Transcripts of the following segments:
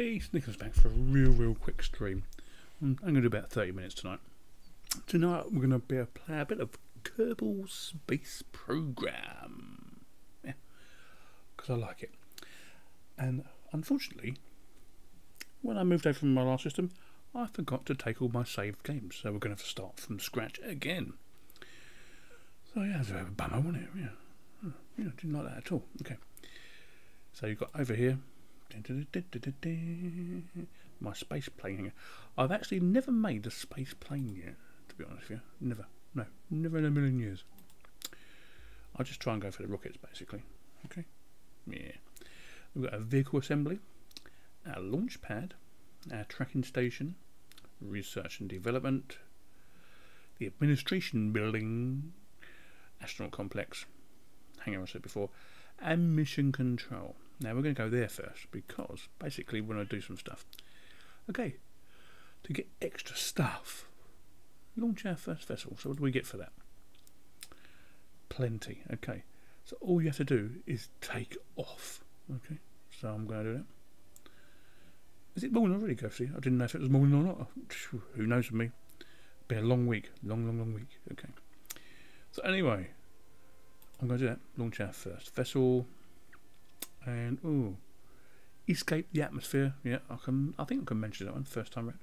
Hey, Sneekylinux back for a real quick stream. I'm going to do about 30 minutes tonight. Tonight we're going to play a bit of Kerbal Space Program. Yeah, because I like it. And unfortunately, when I moved over from my last system, I forgot to take all my saved games. So we're going to have to start from scratch again. So yeah, it's a bit of a bummer, wasn't it? Yeah, didn't like that at all. Okay. So you've got over here my space plane here. I've actually never made a space plane yet, to be honest with you. Never in a million years. I'll just try and go for the rockets basically. Okay. Yeah. We've got a vehicle assembly, our launch pad, our tracking station, research and development, the administration building, astronaut complex, hangar I said before, and mission control. Now we're going to go there first because basically we want to do some stuff. Okay, to get extra stuff, launch our first vessel. So what do we get for that? Plenty. Okay, so all you have to do is take off. Okay, so I'm going to do that. Is it morning already, Ghosty? I didn't know if it was morning or not. Who knows with me? Been a long week, long week. Okay, so anyway, I'm going to do that. Launch our first vessel. And escape the atmosphere. Yeah, I think I can mention that one first time round.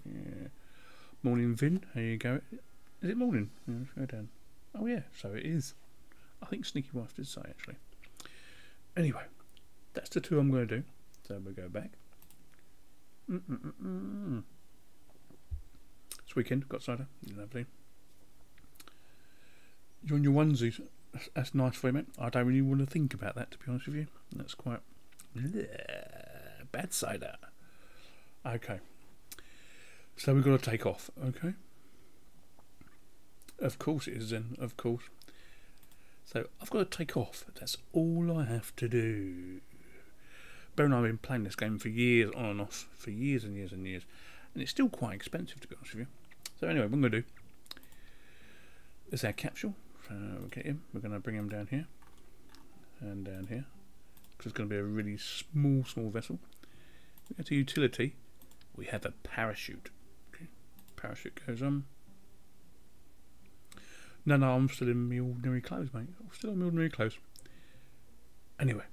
Yeah. Morning, Vin. There you go. Is it morning? Yeah, let's go down. Oh yeah, so it is. I think Sneaky Wife did say actually. Anyway, that's the two I'm going to do. So we'll go back. It's weekend. Got cider. Lovely. You're on your onesies. That's nice for you, mate. I don't really want to think about that, to be honest with you. That's quite bad cider. Okay. So we've got to take off, okay? Of course it is then, of course. So I've got to take off. That's all I have to do. Bear in mind I've been playing this game for years, on and off, for years and years and years. And it's still quite expensive, to be honest with you. So anyway, what I'm going to do is our capsule. We'll get him. We're going to bring him down here and down here because it's going to be a really small vessel. We go to utility. We have a parachute. Okay. Parachute goes on. No, I'm still in my ordinary clothes, mate. I'm still in my ordinary clothes. Anyway,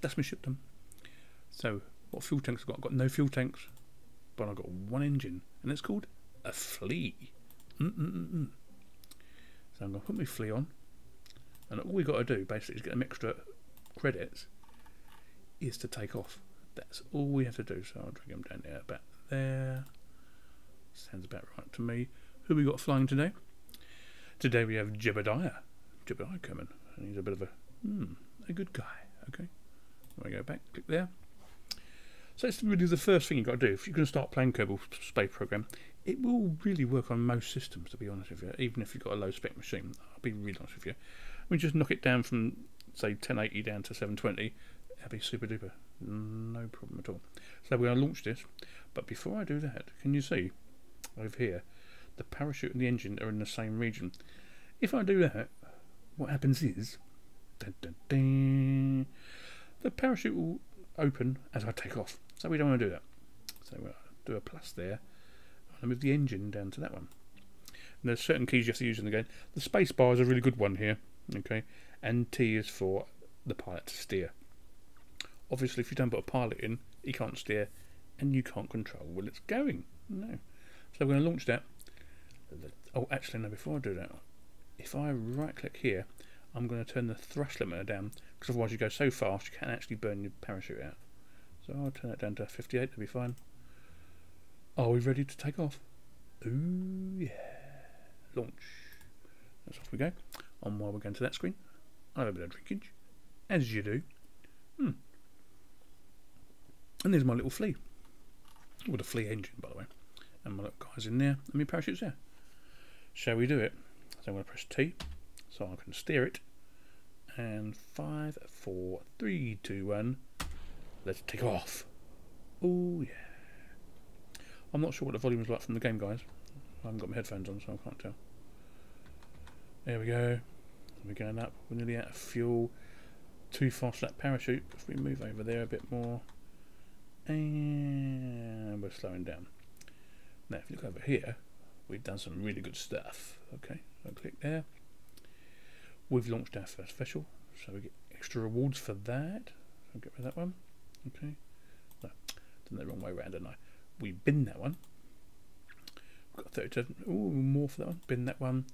that's my ship done. So, what fuel tanks I've got? I've got no fuel tanks, but I've got one engine, and it's called a flea. So I'm going to put my flea on, and all we've got to do basically is get them extra credits is to take off. That's all we have to do. So I'll drag them down there, about there. Sounds about right to me. Who we got flying today? Today we have Jebediah coming, and he's a bit of a good guy. Okay, when I go back, click there. So it's really the first thing you've got to do if you're going to start playing Kerbal Space Program. It will really work on most systems, to be honest with you, even if you've got a low spec machine. I'll be really honest with you. We just knock it down from, say, 1080 down to 720. That'll be super duper. No problem at all. So we're going to launch this. But before I do that, can you see over here, the parachute and the engine are in the same region? If I do that, what happens is, the parachute will open as I take off. So we don't want to do that. So we'll do a plus there. And move the engine down to that one. And there's certain keys you have to use in the game. The space bar is a really good one here, okay, and T is for the pilot to steer. Obviously if you don't put a pilot in, he can't steer and you can't control where it's going. No. So we're going to launch that. Oh, actually no, before I do that, if I right click here, I'm going to turn the thrust limiter down, because otherwise you go so fast you can't actually burn your parachute out. So I'll turn it down to 58, that'll be fine. Are we ready to take off? Ooh, yeah. Launch. That's off we go. On while we're going to that screen, I'll have a bit of drinkage, as you do. And there's my little flea. With a flea engine, by the way. And my little guy's in there, and my parachute's there. Shall we do it? So I'm going to press T, so I can steer it. And 5, 4, 3, 2, 1. Let's take off. Ooh, yeah. I'm not sure what the volume is like from the game, guys. I haven't got my headphones on, so I can't tell. There we go. We're going up. We're nearly out of fuel. Too fast for that parachute. If we move over there a bit more. And we're slowing down. Now if you look over here, we've done some really good stuff. Okay, so click there. We've launched our first vessel, so we get extra rewards for that. So get rid of that one. Okay, no, done the wrong way around, didn't I? We bin that one. We've got 37. Ooh, more for that one. Bin that one.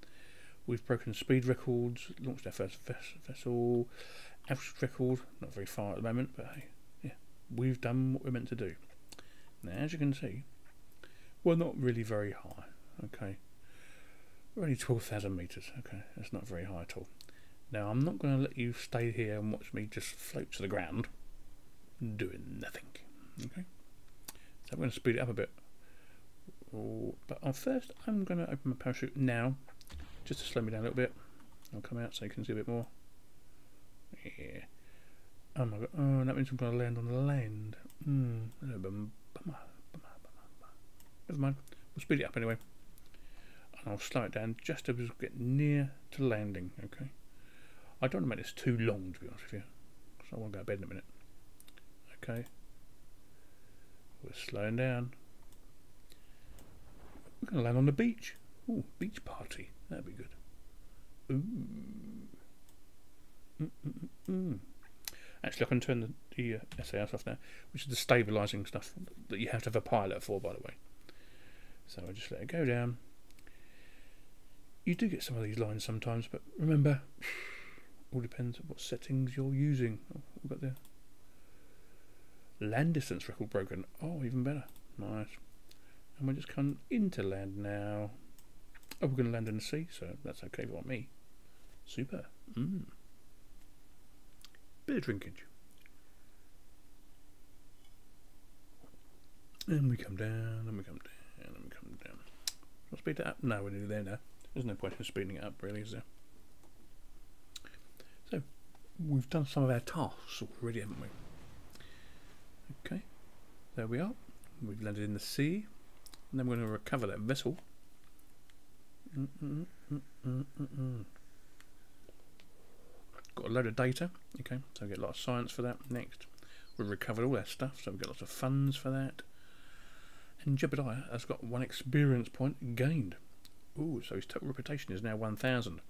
We've broken speed records. Launched our first vessel. Average record, not very far at the moment, but hey, yeah, we've done what we're meant to do. Now, as you can see, we're not really very high. Okay, we're only 12,000 meters. Okay, that's not very high at all. Now, I'm not going to let you stay here and watch me just float to the ground, doing nothing. Okay, so I'm going to speed it up a bit. But first, I'm going to open my parachute now, just to slow me down a little bit. I'll come out so you can see a bit more. Yeah. Oh my god. Oh, that means I'm going to land on the land. Bummer. Never mind. We'll speed it up anyway. And I'll slow it down just as we get near to landing. Okay. I don't want to make this too long, to be honest with you, because I want to go to bed in a minute. Okay. We're slowing down. We're going to land on the beach. Ooh, beach party. That'd be good. Ooh. Actually, I can turn the SAS off now, which is the stabilising stuff that you have to have a pilot for, by the way. So I just let it go down. You do get some of these lines sometimes, but remember, all depends on what settings you're using. Oh, we've got the land distance record broken. Oh, even better. Nice. And we're just coming into land now. Oh, we're going to land in the sea, so that's okay for me. Super. Bit of drinkage. And we come down, and we come down, and we come down. I'll speed that up. No, we're nearly there now. There's no point in speeding it up, really, is there? So, we've done some of our tasks already, haven't we? Okay, there we are. We've landed in the sea. And then we're going to recover that vessel. Got a load of data. Okay, so we get a lot of science for that. Next, we've recovered all our stuff, so we get lots of funds for that. And Jebediah has got 1 experience point gained. Ooh, so his total reputation is now 1,000.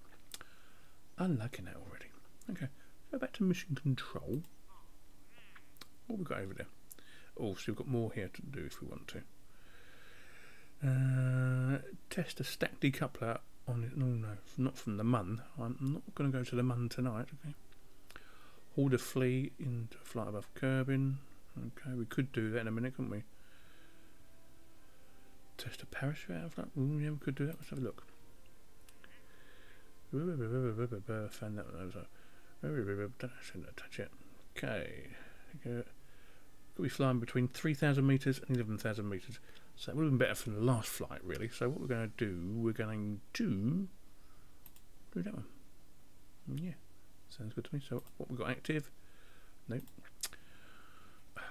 Unlucky now already. Okay, go back to mission control. What have we got over there? Oh, so we've got more here to do if we want to. Test a stack decoupler on it. No, not from the Mun. I'm not going to go to the Mun tonight. Okay. Haul the flea into flight above Kerbal. Okay, we could do that in a minute, couldn't we? Test a parachute out of that. Ooh, yeah, we could do that. Let's have a look. Fan that one over. Don't touch it. Okay. Could be flying between 3,000 meters and 11,000 meters. So that would have been better from the last flight, really. So what we're going to do, we're going to do that one. Yeah, sounds good to me. So what we've got active? Nope. Oh,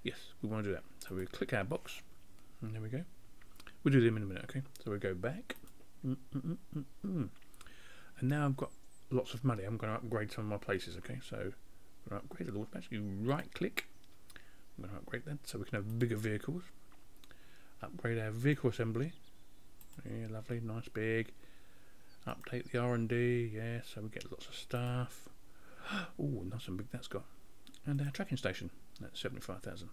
yes, we want to do that. So we click our box, and there we go. We'll do them in a minute, okay? So we go back. And now I've got lots of money. I'm going to upgrade some of my places, okay? So I'm going to upgrade the launch patch. You right click. I'm going to upgrade that so we can have bigger vehicles. Upgrade our vehicle assembly. Yeah, lovely, nice, big. Update the R&D, yeah, so we get lots of stuff. Oh, nice and big that's got. And our tracking station, that's 75,000.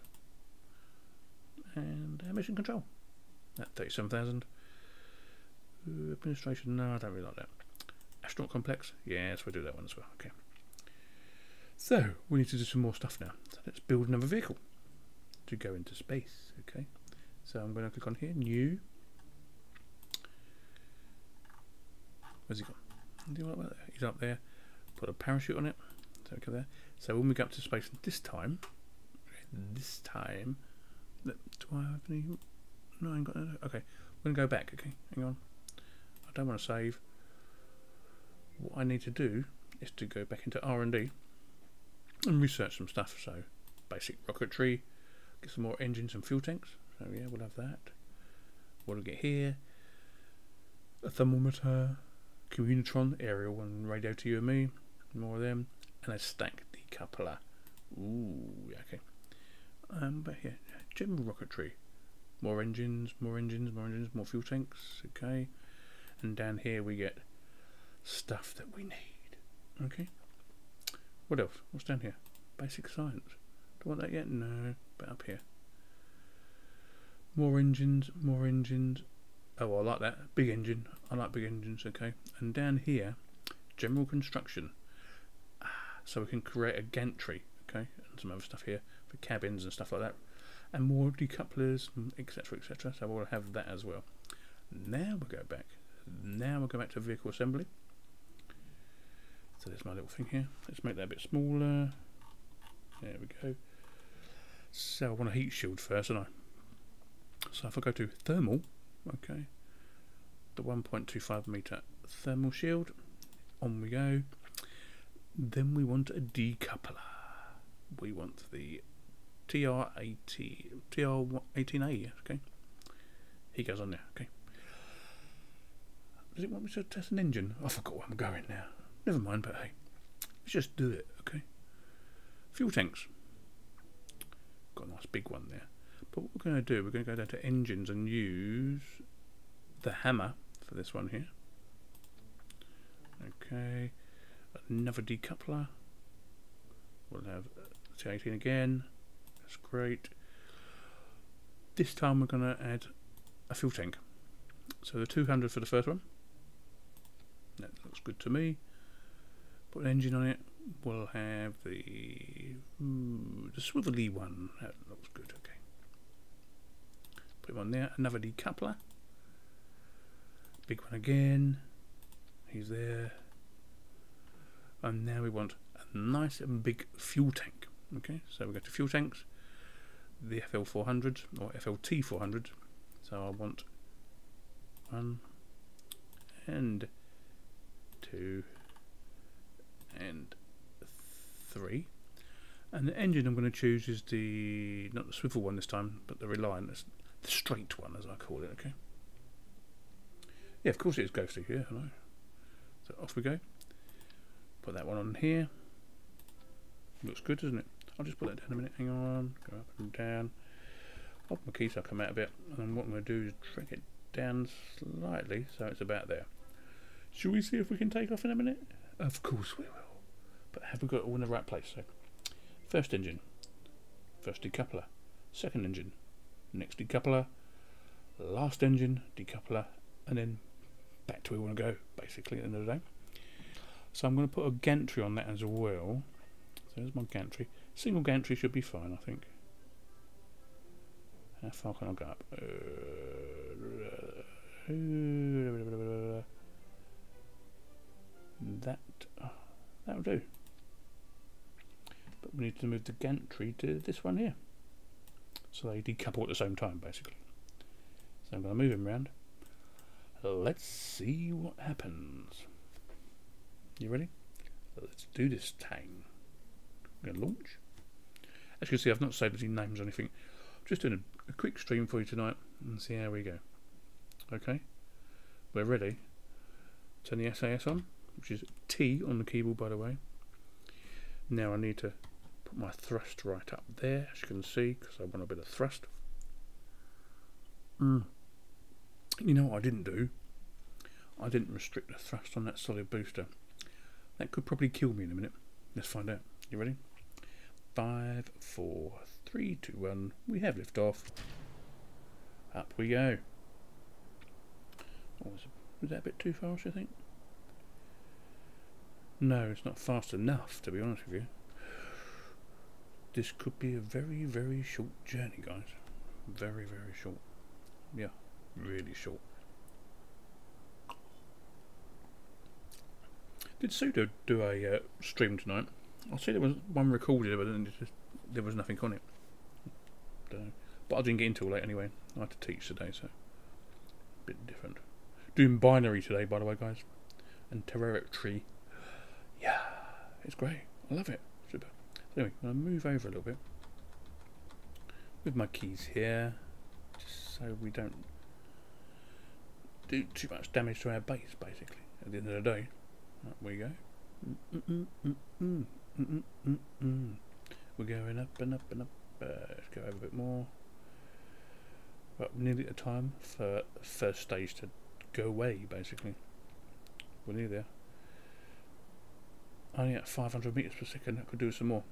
And our mission control, that's 37,000. Administration, no, I don't really like that. Astronaut complex, yes, we'll do that one as well, okay. So, we need to do some more stuff now. So let's build another vehicle to go into space, okay. So I'm going to click on here, new. Where's he gone? He's up there. Put a parachute on it. So okay there. So when we go up to space this time, do I have any? No, I ain't got. Okay, we're gonna go back. Okay, hang on. I don't want to save. What I need to do is to go back into R&D and research some stuff. So basic rocketry, get some more engines and fuel tanks. So yeah, we'll have that. What do we get here? A thermometer. Communitron, aerial and radio to you and me, more of them, and a stack decoupler. Ooh, yeah, okay. But here, general rocketry. More engines, more engines, more engines, more fuel tanks. Okay. And down here we get stuff that we need. Okay. What else? What's down here? Basic science. Do I want that yet? No. But up here. More engines, more engines. Oh, I like that. Big engine. I like big engines, okay. And down here, general construction. So we can create a gantry, okay, and some other stuff here for cabins and stuff like that. And more decouplers, etc, etc. So we'll have that as well. Now we'll go back. Now we'll go back to vehicle assembly. So there's my little thing here. Let's make that a bit smaller. There we go. So I want a heat shield first, don't I? So if I go to thermal, okay, the 1.25 meter thermal shield, on we go. Then we want a decoupler. We want the TR18A, okay. He goes on there, okay. Does it want me to test an engine? I forgot where I'm going now. Never mind, but hey, let's just do it, okay. Fuel tanks. Got a nice big one there. But what we're going to do, we're going to go down to engines and use the hammer for this one here. Okay, another decoupler. We'll have T18 again. That's great. This time we're going to add a fuel tank. So the 200 for the first one. That looks good to me. Put an engine on it. We'll have the swivelly one. That looks good. Okay. Put him on there. Another decoupler. Big one again. He's there. And now we want a nice and big fuel tank. Okay, so we go to fuel tanks. The FL400 or FLT 400. So I want 1 and 2 and 3. And the engine I'm going to choose is the, not the swivel one this time, but the Reliant, the straight one as I call it, okay? Yeah, of course it is ghosty, yeah, I know. So off we go. Put that one on here. Looks good, doesn't it? I'll just put that down a minute, hang on, go up and down. Off my keys, I'll come out a bit, and then what I'm going to do is drag it down slightly so it's about there. Shall we see if we can take off in a minute? Of course we will. But have we got it all in the right place? So, first engine, first decoupler, second engine, next decoupler, last engine, decoupler, and then back to where we want to go, basically, at the end of the day. So I'm going to put a gantry on that as well. So there's my gantry. Single gantry should be fine, I think. How far can I go up? That'll do. But we need to move the gantry to this one here. So they decouple at the same time, basically. So I'm going to move him around. Let's see what happens. You ready? Let's do this thing. I'm going to launch. As you can see, I've not saved any names or anything. I'm just doing a quick stream for you tonight and see how we go. Okay, we're ready. Turn the SAS on, which is T on the keyboard, by the way. Now I need to put my thrust right up there, as you can see, because I want a bit of thrust. You know what I didn't do? I didn't restrict the thrust on that solid booster. That could probably kill me in a minute. Let's find out. You ready? 5, 4, 3, 2, 1. We have liftoff. Up we go. Oh, was that a bit too fast, I think? No, it's not fast enough, to be honest with you. This could be a very, very short journey, guys. Very, very short. Yeah, really short. Did Sudo do a stream tonight? I see there was one recorded, but then there was nothing on it. Don't know. But I didn't get into it late anyway. I had to teach today, so a bit different. Doing binary today, by the way, guys, and terrestrial. Yeah, it's great. I love it. Super. So anyway, I'm going to move over a little bit with my keys here, just so we don't do too much damage to our base, basically. At the end of the day, up we go. We're going up and up and up. Let's go over a bit more. Well, nearly at time for first stage to go away, basically. We're nearly there. Only at 500 meters per second. I could do some more.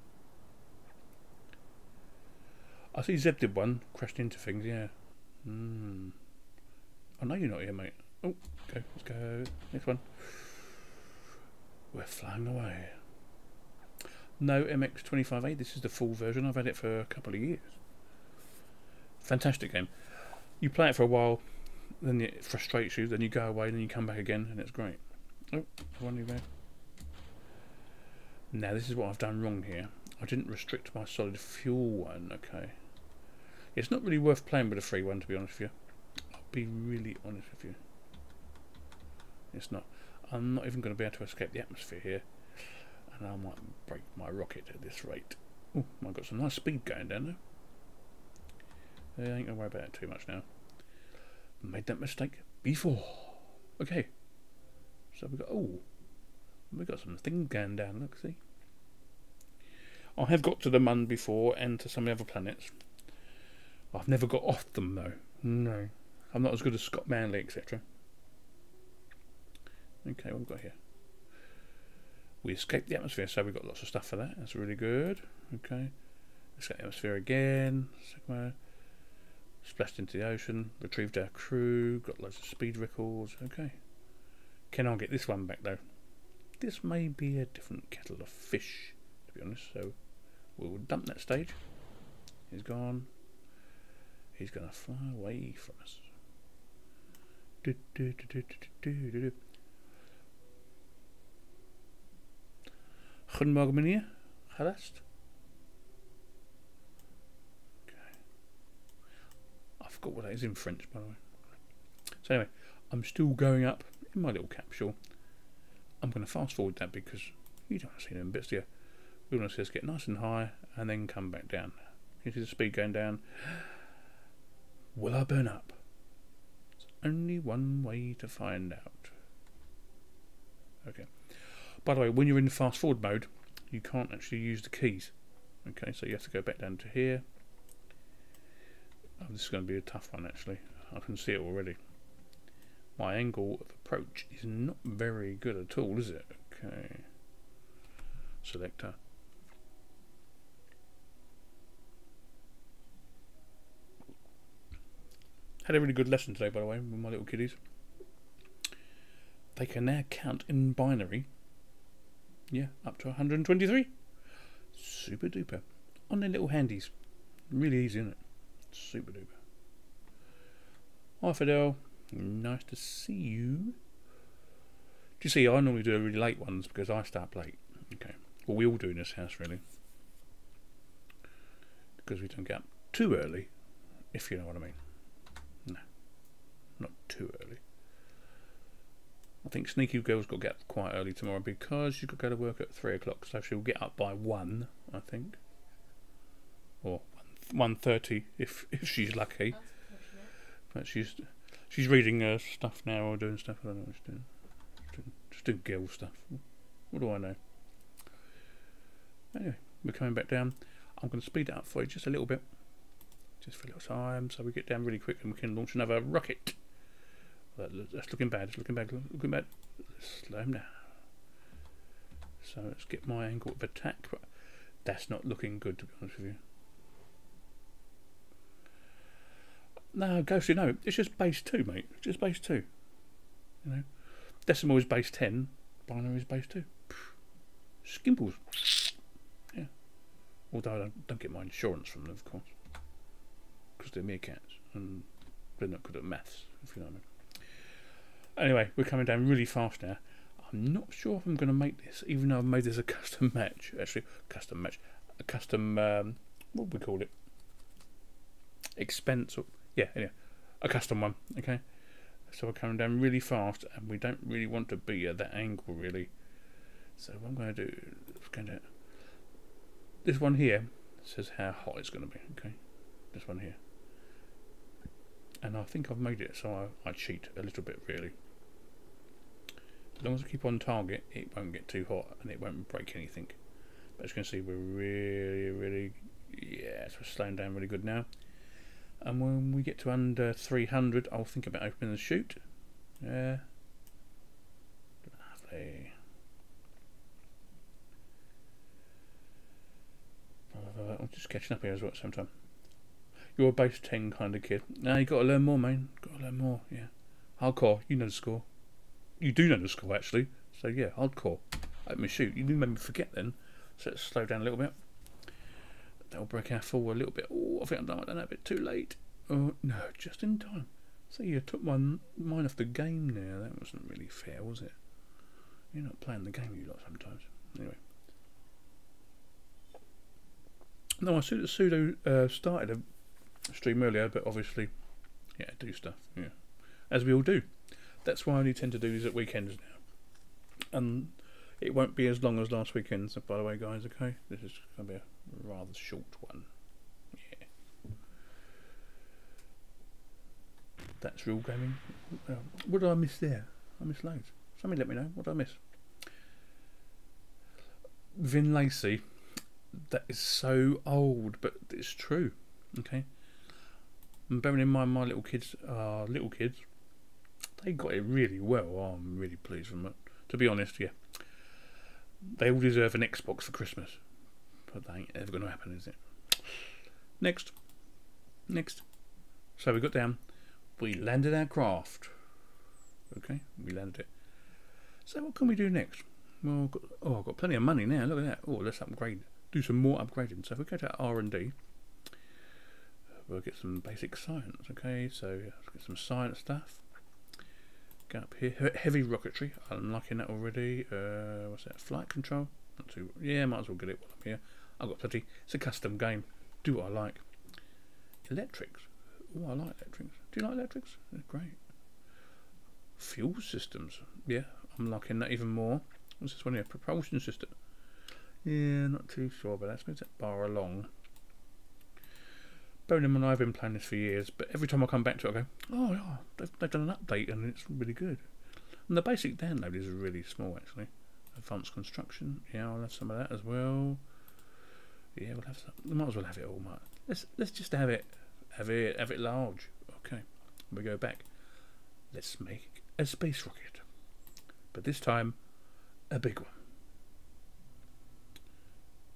I see Zeb did one, crashed into things, yeah. I know you're not here, mate. Oh, go, let's go. Next one. We're flying away. No MX-25A, this is the full version. I've had it for a couple of years. Fantastic game. You play it for a while, then it frustrates you, then you go away, then you come back again, and it's great. Oh, one new there. Now, this is what I've done wrong here. I didn't restrict my solid fuel one, okay. It's not really worth playing with a free one, to be honest with you. I'll be really honest with you. It's not. I'm not even going to be able to escape the atmosphere here. And I might break my rocket at this rate. Oh, I've got some nice speed going down there. I ain't going to worry about it too much now. Made that mistake before. Okay. So we've got some things going down, look, see. I have got to the Mun before and to some of the other planets. I've never got off them though. No. I'm not as good as Scott Manley, etc. Okay, what have we got here? We escaped the atmosphere, so we've got lots of stuff for that. That's really good. Okay. Escaped the atmosphere again. Splashed into the ocean. Retrieved our crew. Got loads of speed records. Okay. Can I get this one back though? This may be a different kettle of fish, to be honest. So we'll dump that stage. He's gone. He's going to fly away from us. Goedemorgen meneer. Gerust. Okay. I forgot what that is in French, by the way. So anyway, I'm still going up in my little capsule. I'm going to fast forward that because you don't want to see them bits, do you? We want to see us get nice and high and then come back down. You see the speed going down. Will I burn up? There's only one way to find out. Okay. By the way, when you're in fast forward mode, you can't actually use the keys. Okay, so you have to go back down to here. Oh, this is going to be a tough one actually. I can see it already. My angle of approach is not very good at all, is it? Okay. Selector. Had a really good lesson today, by the way, with my little kiddies. They can now count in binary. Yeah, up to 123. Super duper. On their little handies. Really easy, isn't it? Super duper. Hi Fidel. Nice to see you. Do you see, I normally do the really late ones because I start late. Okay. Well, we all do in this house, really. Because we don't get up too early, if you know what I mean. No. Not too early. I think Sneaky Girl's got to get up quite early tomorrow because she's got to go to work at 3 o'clock, so she'll get up by 1, I think. Or 1:30 if she's lucky. But she's reading stuff now or doing stuff. I don't know what she's doing. Just doing girl stuff. What do I know? Anyway, we're coming back down. I'm going to speed it up for you just a little bit. Just for a little time, so we get down really quick and we can launch another rocket. That's looking bad, it's looking bad, looking bad. Let's slow him down. So let's get my angle of attack. But that's not looking good, to be honest with you. No, Ghosty, no, it's just base 2, mate. It's just base 2. You know, decimal is base 10, binary is base 2. Skimples. Yeah. Although I don't get my insurance from them, of course, because they're meerkats and they're not good at maths, if you know what I mean. Anyway, we're coming down really fast now. I'm not sure if I'm going to make this, even though I've made this a custom match. Actually, custom match, a custom what would we call it? Expense, or yeah, anyway, a custom one. Okay, so we're coming down really fast, and we don't really want to be at that angle, really. So what I'm going to do is this one here says how hot it's going to be. Okay, this one here, and I think I've made it so I cheat a little bit, really. As long as I keep on target, it won't get too hot and it won't break anything. But as you can see, we're really, yes, we're slowing down really good now. And when we get to under 300, I'll think about opening the chute. Yeah, lovely. I'm just catching up here as well at the same time. You're a base 10 kind of kid. Now you got to learn more, man. Got to learn more. Yeah, hardcore. You know the score. You do know the score actually. So yeah, hardcore. Open my chute. You do make me forget then. So let's slow down a little bit. That'll break our fall a little bit. Oh, I think I've done that a bit too late. Oh no, just in time. So you took mine off the game now. That wasn't really fair, was it? You're not playing the game, you lot, sometimes. Anyway. No, I Sudo started a stream earlier, but obviously, yeah, do stuff. Yeah, as we all do. That's why I only tend to do these at weekends now. And it won't be as long as last weekend. So, by the way, guys, okay, this is going to be a rather short one. Yeah. That's real gaming. What did I miss there? I missed loads. Somebody let me know. What did I miss? Vin Lacey. That is so old, but it's true. Okay. And bearing in mind my little kids are little kids, they got it really well. Oh, I'm really pleased with them. To be honest, yeah. They all deserve an Xbox for Christmas. But that ain't ever going to happen, is it? Next. So we got down. We landed our craft. Okay, we landed it. So what can we do next? Well, I've got plenty of money now. Look at that. Oh, let's upgrade. Do some more upgrading. So if we go to R&D, we'll get some basic science. Okay, so let's get some science stuff. Go up here. Heavy rocketry. I'm liking that already. What's that? Flight control. Not too. Yeah, might as well get it while I'm here. I've got plenty. It's a custom game. Do what I like. Electrics. Oh, I like electrics. Do you like electrics? They're great. Fuel systems. Yeah, I'm liking that even more. What's this one here? Propulsion system. Yeah, not too sure, but that's going to bar along. Bearing in mind I've been playing this for years, but every time I come back to it I go, oh yeah, they've done an update and it's really good. And the basic download is really small actually. Advanced construction, yeah, I'll have some of that as well. Yeah, we'll have some. We might as well have it all, mate. Let's just have it large. Okay, we go back. Let's make a space rocket, but this time a big one.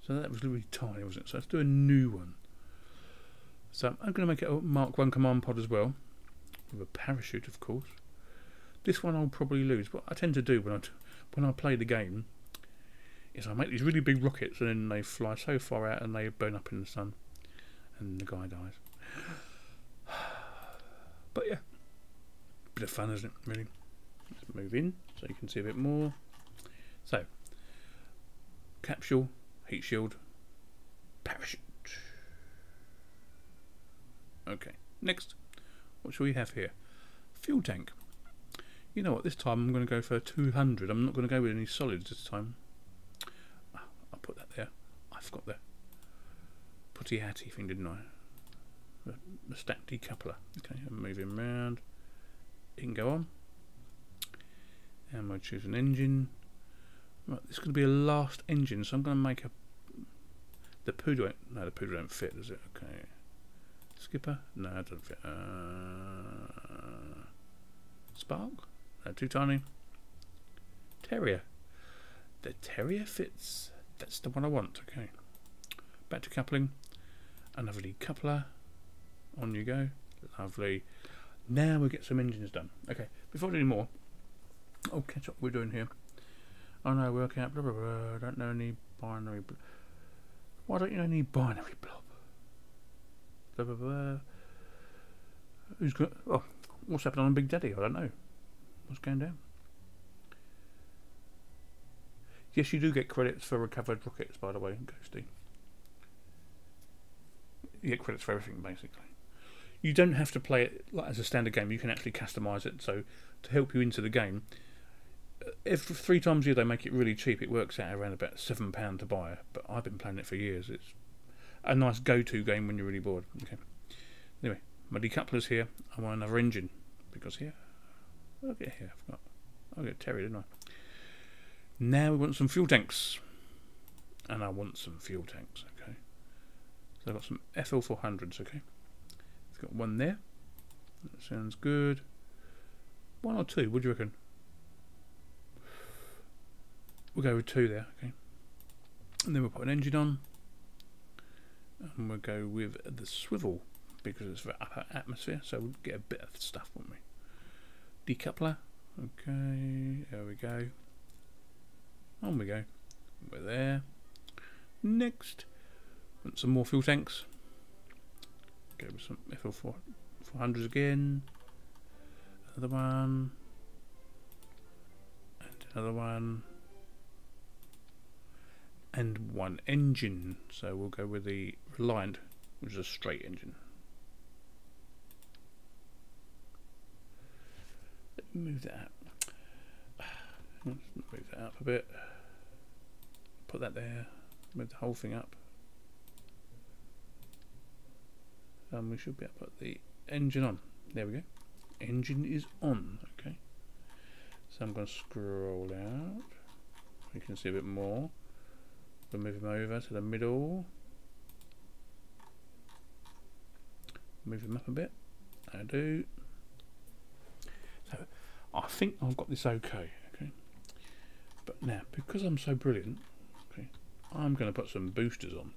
So that was really tiny, wasn't it? So let's do a new one. So I'm going to make it a Mark 1 command pod as well, with a parachute, of course. This one I'll probably lose. What I tend to do when I play the game is I make these really big rockets and then they fly so far out and they burn up in the sun, and the guy dies. But yeah, bit of fun, isn't it? Really. Let's move in so you can see a bit more. So, capsule, heat shield, parachute. Okay, next. What shall we have here? Fuel tank. You know what, this time I'm going to go for 200. I'm not going to go with any solids this time. I'll put that there. I forgot the putty-hatty thing, didn't I? The stack decoupler. Okay, I'm moving around. It can go on. And we'll choose an engine. Right, this is going to be a last engine, so I'm going to make a... The poodle don't fit, does it? Okay. Skipper? No, it doesn't fit. Spark? No, too tiny. Terrier. The Terrier fits. That's the one I want. Okay. Back to coupling. Another decoupler. On you go. Lovely. Now we'll get some engines done. Okay. Before I do any more, I'll catch up what we're doing here. I know, work out, blah, blah, blah. I don't know any binary. Why don't you know any binary blob? Blah, blah, blah. Who's got... Oh, what's happening on Big Daddy? I don't know. What's going down? Yes, you do get credits for recovered rockets, by the way, Ghosty. You get credits for everything, basically. You don't have to play it like as a standard game. You can actually customise it. So, to help you into the game, if 3 times a year they make it really cheap, it works out around about £7 to buy. But I've been playing it for years. It's a nice go-to game when you're really bored. Okay. Anyway, my decoupler's here. I want another engine because here, I'll get here. I forgot. I'll get Terry, didn't I? Now we want some fuel tanks. and I want some fuel tanks. Okay, so I've got some FL400s. Okay, it's got one there. That sounds good. One or two? What do you reckon? We'll go with two there. Okay, and then we'll put an engine on, and we'll go with the swivel because it's for upper atmosphere, so we'll get a bit of stuff, won't we? Decoupler. Okay, there we go. On we go. We're there. Next, want some more fuel tanks. Go with some FL400s again. Another one. And another one. And one engine. So we'll go with the Reliant, which is a straight engine. Let me move that up. Let's move that up a bit. Put that there. Move the whole thing up. And we should be able to put the engine on. There we go. Engine is on. Okay. So I'm going to scroll out. You can see a bit more. We'll move him over to the middle. Move him up a bit. I do. So I think I've got this okay. Okay. But now, because I'm so brilliant, okay, I'm going to put some boosters on.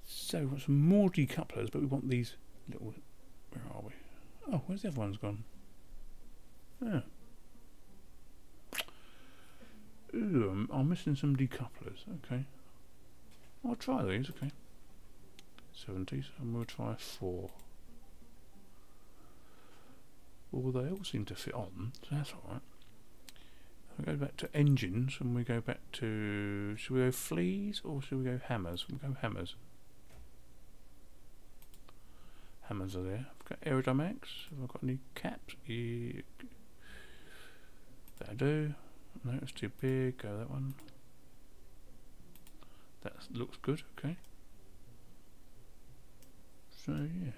So we've got some more decouplers, but we want these little. Where are we? Oh, where's the other one's gone? Oh. Ooh, I'm missing some decouplers. Okay. I'll try these. Okay. 70s, and we'll try 4. Well, they all seem to fit on, so that's alright. We go back to engines, and we go back to. Should we go fleas or should we go hammers? We'll go hammers. Hammers are there. I've got aerodynamics. Have I got any caps? Yeah. That I do. No, it's too big. Go that one. That looks good. Okay. So yeah.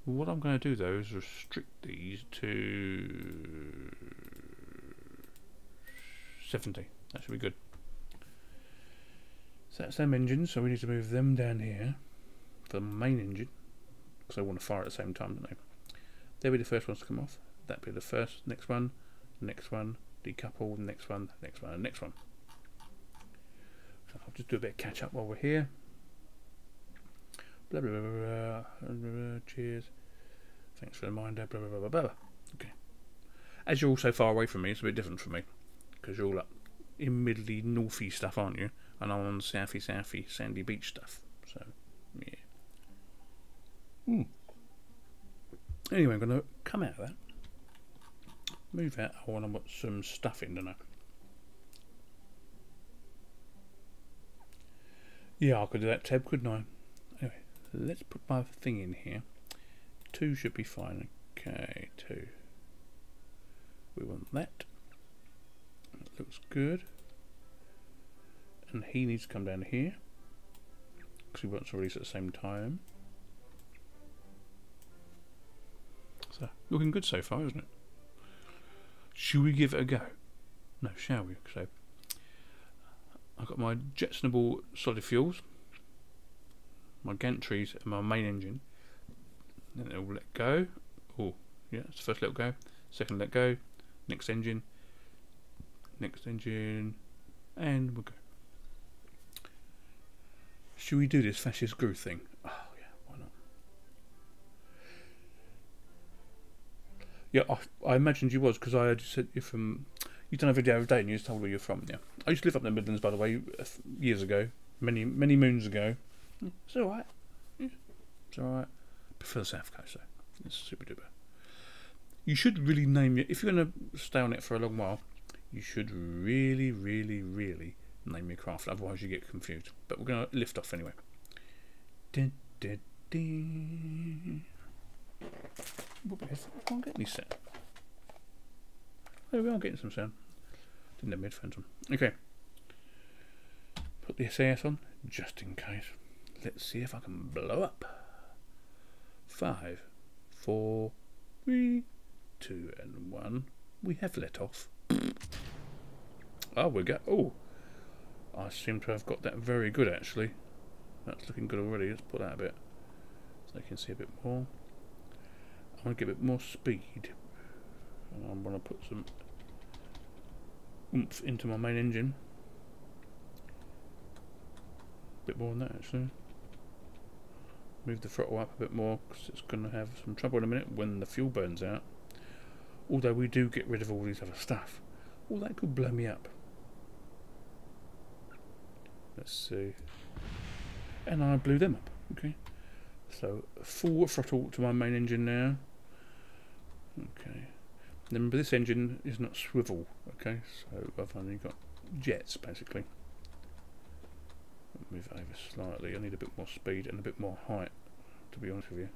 Well, what I'm going to do though is restrict these to 70. That should be good. So that's them engines. So we need to move them down here for the main engine because I want to fire at the same time, don't they? They'll be the first ones to come off. That'll be the first. Next one. Next one. Decouple. Next one. Next one. And next one. So I'll just do a bit of catch up while we're here. Blah blah blah blah, blah, blah. Cheers. Thanks for the reminder. Blah blah blah blah blah. Okay. As you're all so far away from me, it's a bit different for me because you're all up in middly northy stuff, aren't you? And I'm on southy sandy beach stuff. So yeah. Anyway, I'm going to come out of that. Move out. I want to put some stuff in, don't I? Yeah, I could do that, Tab, couldn't I? Anyway, let's put my thing in here. 2 should be fine. Okay, 2. We want that. That looks good. And he needs to come down here because he wants to release at the same time. So, looking good so far, isn't it? Should we give it a go? No, shall we? So, I've got my Jetsonable solid fuels, my gantries, and my main engine. Then it'll let go. Oh, yeah, it's the first let go. Second let go. Next engine. Next engine. And we'll go. Should we do this fascist groove thing? Oh, yeah, why not? Yeah, I imagined you was because I had said you're from. You've done a video every day and you just told where you're from. Yeah, I used to live up in the Midlands, by the way, years ago, many moons ago. It's all right. Yeah, it's all right. Prefer the South Coast, though. It's super duper. You should really name your. If you're going to stay on it for a long while, you should really, really, really name your craft. Otherwise, you get confused. But we're going to lift off anyway. Dun, dun, dun. I can't get any set. Oh, we are getting some sound. Didn't have headphones on. Okay. Put the SAS on, just in case. Let's see if I can blow up. 5, 4, 3, 2, and 1. We have let off. Oh, we go. Oh, I seem to have got that very good actually. That's looking good already. Let's put that a bit so I can see a bit more. I want to get a bit more speed. I want to put some oomph into my main engine. A bit more than that actually. Move the throttle up a bit more because it's going to have some trouble in a minute when the fuel burns out. Although we do get rid of all these other stuff. All that could blow me up. Let's see. And I blew them up. Okay. So full throttle to my main engine now. Okay. Remember, this engine is not swivel. Okay. So I've only got jets basically. Move it over slightly. I need a bit more speed and a bit more height, to be honest with you.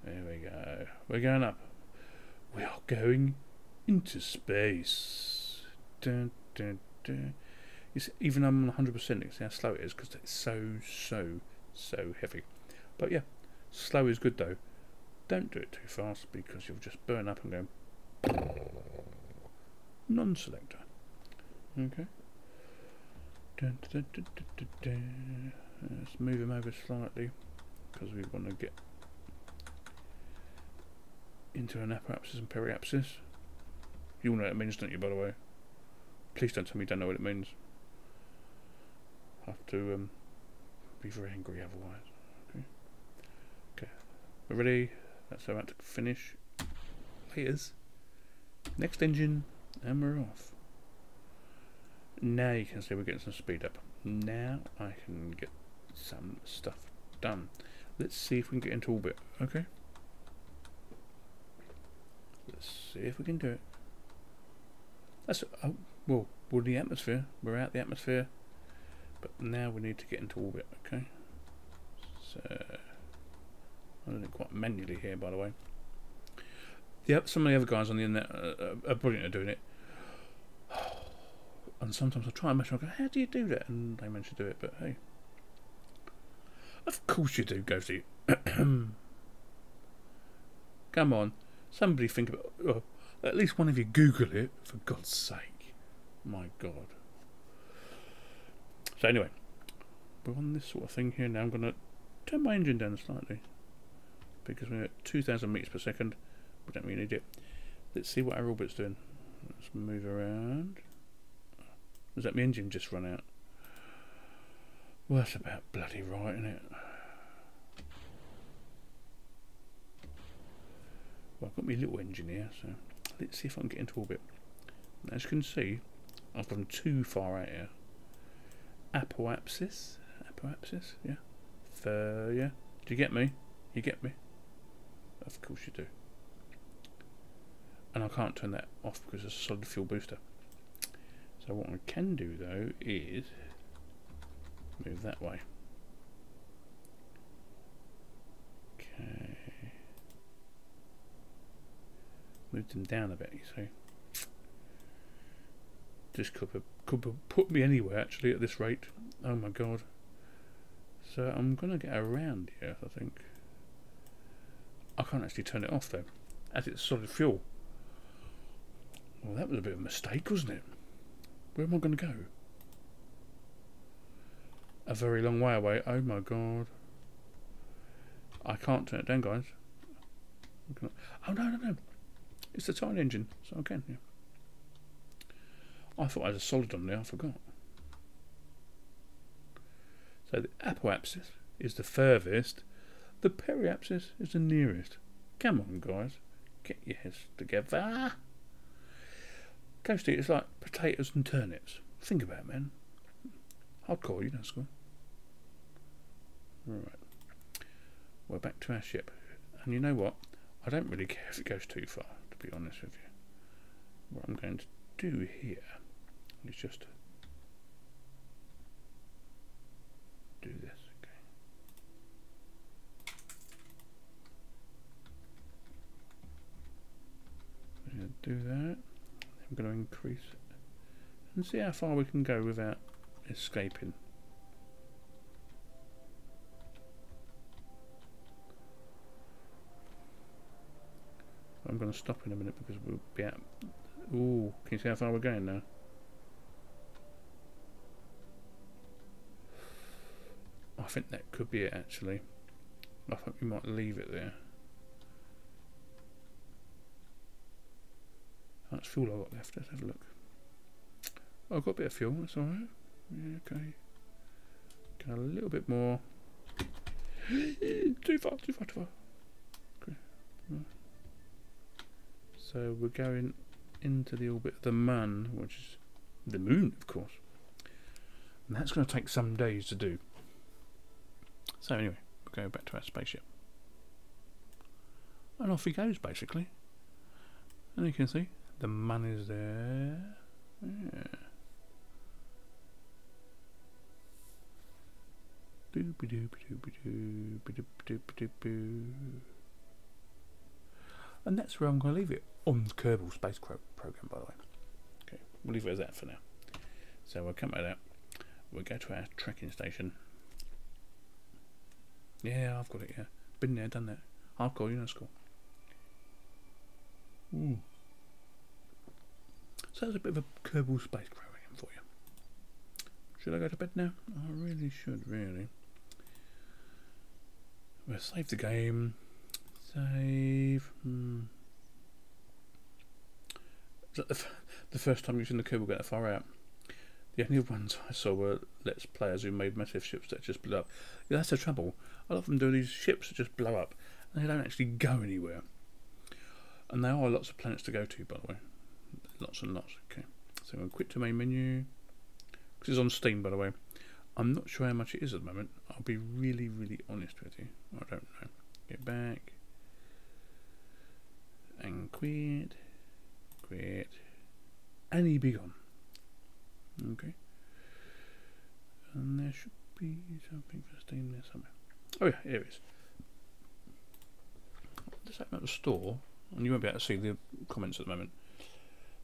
There we go. We're going up. We are going into space. Dun, dun, dun. It's, even I'm on 100%, you see how slow it is because it's so heavy. But yeah, slow is good though. Don't do it too fast because you'll just burn up and go non-selector. Okay. Dun, dun, dun, dun, dun, dun. Let's move him over slightly because we want to get into an apoapsis and periapsis. You all know what it means, don't you, by the way? Please don't tell me you don't know what it means. I have to be very angry otherwise. Okay. Okay. We're ready. That's about to finish. Layers. Next engine, and we're off. Now you can see we're getting some speed up. Now I can get some stuff done. Let's see if we can get into orbit. Okay. Let's see if we can do it. That's well, we're in the atmosphere. We're out the atmosphere, but now we need to get into orbit. Okay. So I'm doing it quite manually here, by the way. Yep, some of the other guys on the internet are brilliant at doing it. And sometimes I try and measure. I go, how do you do that? And they manage to do it. But hey, of course you do, Ghosty. Come on, somebody think about. Oh, at least one of you Google it, for God's sake. My God. So anyway, we're on this sort of thing here now. I'm going to turn my engine down slightly because we're at 2,000 meters per second. We don't really need it. Let's see what our orbit's doing. Let's move around. Does that mean engine just run out? Well, that's about bloody right, isn't it? Well, I've got my little engine here, so let's see if I can get into orbit. As you can see, I've gone too far out here. Apoapsis, yeah. Yeah. Do you get me? You get me? Of course you do. And I can't turn that off because it's a solid fuel booster. So what I can do though is move that way. Okay. Move them down a bit, you see. This could put me anywhere actually at this rate. Oh my God. So I'm gonna get around here, I think. I can't actually turn it off though, as it's solid fuel. Well, that was a bit of a mistake, wasn't it? Where am I going to go? A very long way away. Oh my God. I can't turn it down, guys. Oh no. It's the tiny engine, so I can, yeah. I thought I had a solid on there, I forgot. So the apoapsis is the furthest. The periapsis is the nearest. Come on, guys. Get your heads together. Ghosty, it's like potatoes and turnips. Think about it, man. Hardcore, you know, school. Right. We're back to our ship. And you know what? I don't really care if it goes too far, to be honest with you. What I'm going to do here is just do this. Okay. I'm going to do that. I'm going to increase it and see how far we can go without escaping. I'm going to stop in a minute because we'll be out. Ooh, can you see how far we're going now? I think that could be it actually. I think we might leave it there. That's fuel I've got left. Let's have a look. Oh, I've got a bit of fuel. That's alright. Yeah, okay. Got a little bit more. Too far. Okay. So we're going into the orbit of the moon, which is the moon, of course. And that's going to take some days to do. So anyway, we'll go back to our spaceship. And off he goes, basically. And you can see, the man is there. Yeah. And that's where I'm going to leave it on the Kerbal space program, by the way. Okay, we'll leave it as that for now. So we'll come out of that. We'll go to our tracking station. Yeah, I've got it. Yeah, been there, done that. Hardcore, you know, school. Ooh. So that's a bit of a Kerbal space program for you. Should I go to bed now? I really should, really. We'll save the game. Save. Is that the first time using the Kerbal get that far out? The only ones I saw were Let's Players who made massive ships that just blew up. Yeah, that's the trouble. A lot of them do these ships that just blow up and they don't actually go anywhere. And there are lots of planets to go to, by the way. Lots and lots. Okay, so we'll quit to main menu. Because it's on Steam, by the way. I'm not sure how much it is at the moment. I'll be really, really honest with you. I don't know. Get back. And quit. Quit. And he be gone. Okay. And there should be something for Steam there somewhere. Oh yeah, here it is. Just open up the store, and you won't be able to see the comments at the moment.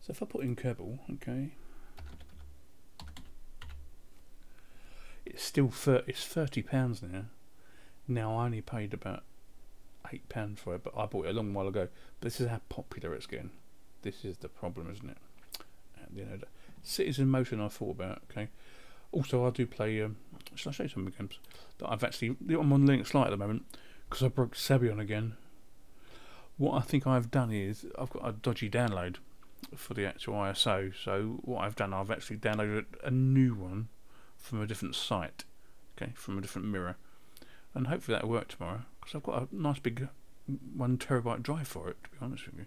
So if I put in Kerbal, okay, it's still it's £30 now. Now I only paid about £8 for it, but I bought it a long while ago. But this is how popular it's getting. This is the problem, isn't it? And, you know, Cities in Motion I thought about. Okay. Also, I do play. Shall I show you some of the games that I've actually? I'm on Linux Lite at the moment because I broke Sabion again. What I think I've done is I've got a dodgy download for the actual ISO. So what I've done, I've actually downloaded a new one from a different site. Okay, from a different mirror, and hopefully that'll work tomorrow because I've got a nice big 1 terabyte drive for it. To be honest with you,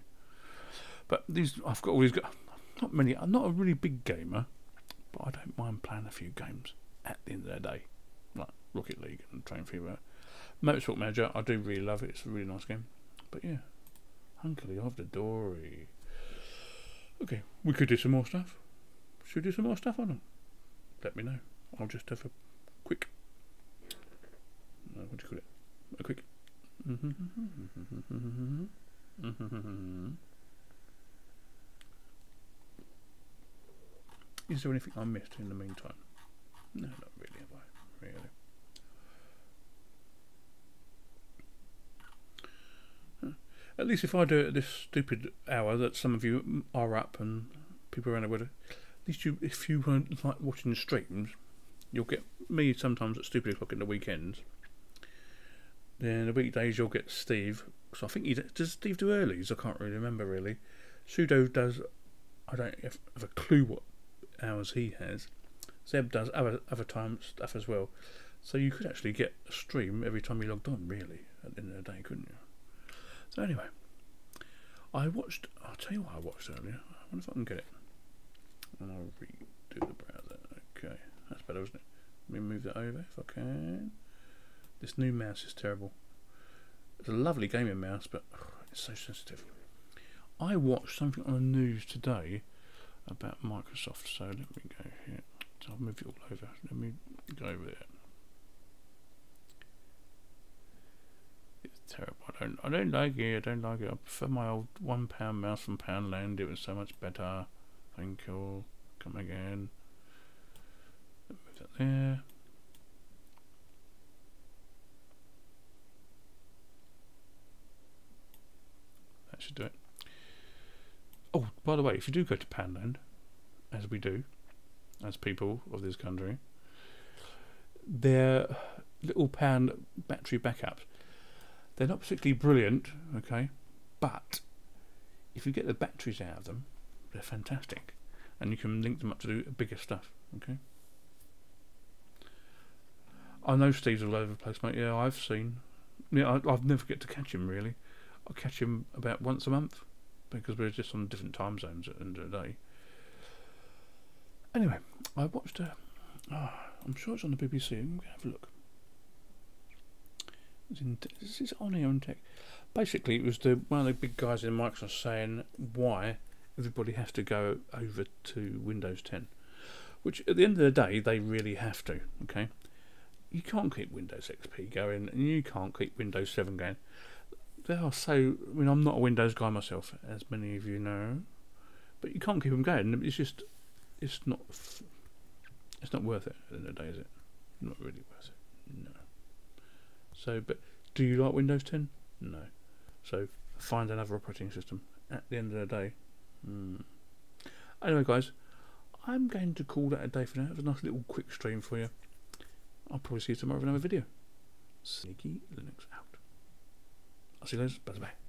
but these I've got all these. Not many. I'm not a really big gamer, but I don't mind playing a few games at the end of the day, like Rocket League and Train Fever. Motorsport Manager, I do really love it. It's a really nice game. But yeah, Hunkily of the Dory. Okay, we could do some more stuff. Should we do some more stuff on them? Let me know. I'll just have a quick. What do you call it? A quick. Is there anything I missed in the meantime? No, not really, have I? Really. At least if I do it at this stupid hour that some of you are up and people around the world, at least you, if you weren't like watching the streams, you'll get me sometimes at stupid o'clock in the weekends. Then the weekdays you'll get Steve. So I think does Steve do earlies? I can't really remember really. Sudo does. I don't have a clue what hours he has. Zeb does other time stuff as well, so you could actually get a stream every time you logged on really at the end of the day, couldn't you? So anyway, I'll tell you what I watched earlier. I wonder if I can get it, and I'll redo the browser. Okay, that's better, isn't it? Let me move that over if I can. This new mouse is terrible. It's a lovely gaming mouse, but it's so sensitive. I watched something on the news today about Microsoft, so let me go here. So I'll move it all over. Let me go over there. It's terrible. I don't like it. I don't like it. I prefer my old £1 mouse from Poundland. It was so much better. Thank you. Come again. Move that there. That should do it. Oh, by the way, if you do go to Poundland, as we do, as people of this country, the little pound battery backups. They're not particularly brilliant, okay, but if you get the batteries out of them, they're fantastic, and you can link them up to do bigger stuff. Okay. I know Steve's all over the place, mate. Yeah, I've seen. Yeah, I've never get to catch him really. I catch him about once a month because we're just on different time zones at the end of the day. Anyway, I watched a. I'm sure it's on the BBC. I'm gonna have a look. This is on here on tech. Basically, it was one of the big guys in Microsoft saying why everybody has to go over to Windows 10, which at the end of the day they really have to. Okay, you can't keep Windows XP going, and you can't keep Windows 7 going. They are so. I mean, I'm not a Windows guy myself, as many of you know, but you can't keep them going. It's just, it's not worth it at the end of the day, is it? Not really worth it. No. So, but do you like Windows 10? No. So find another operating system at the end of the day. Anyway, guys, I'm going to call that a day for now. It was a nice little quick stream for you. I'll probably see you tomorrow with another video. Sneeky Linux out. I'll see you guys. Bye bye.